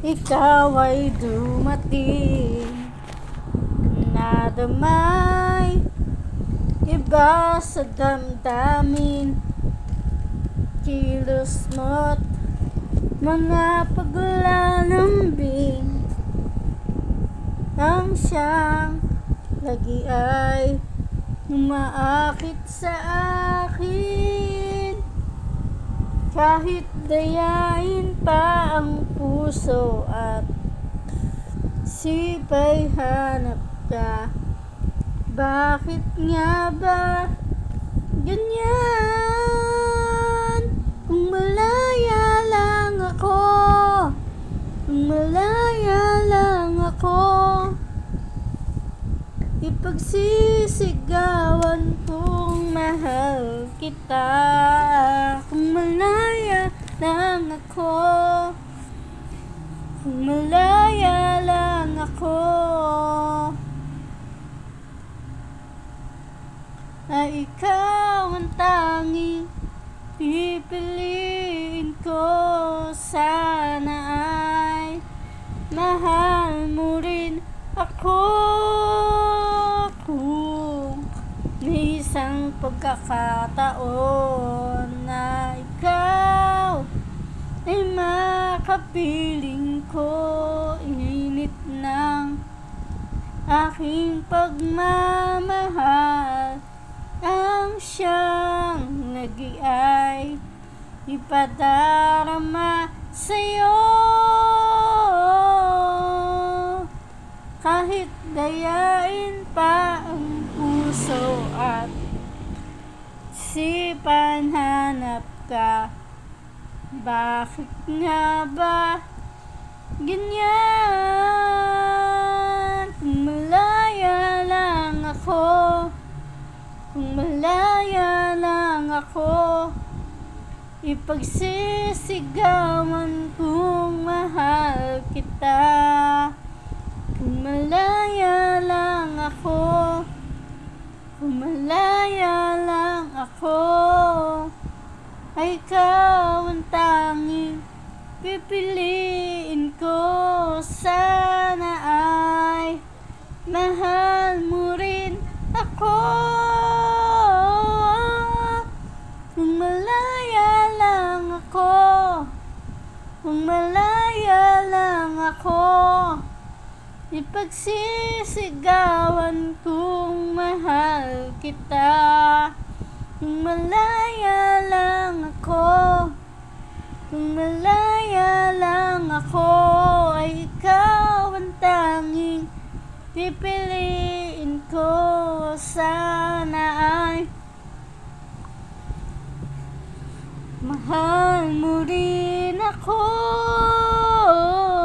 ikaw ay dumating. Nadamay iba sa damdamin, kilos mo't mga paglalambing. Ang siyang lagi ay umaakit sa akin, kahit dayain pa ang puso at sipay hanap ka. Bakit nga ba ganyan? Kung malaya lang ako, kung malaya lang ako, ipagsisigawan kong mahal kita. Kung malaya lang ako, kung malaya lang ako, ay ikaw ang tanging pipiliin ko. Sana ay mahal mo rin ako. Kung may isang pagkakataon na ikaw ay makapiling ko, init ng aking pagmamahal, ang siyang nag-iay ipadarama sa'yo. Kahit dayain pa ang puso at sipan hanap ka. Bakit nga ba ganyan? Kung malaya lang ako, kung malaya lang ako, ipagsisigawan kong mahal kita. Kung malaya lang ako, kung malaya lang ako, ay ikaw ang tanging pipiliin ko. Sana ay mahal mo rin ako. Kung malaya lang ako, kung malaya lang ako, ipagsisigawan kong mahal kita. Kung malaya lang ako, kung malaya lang ako, ay ikaw ang tanging pipiliin ko. Sana ay mahal mo rin ako.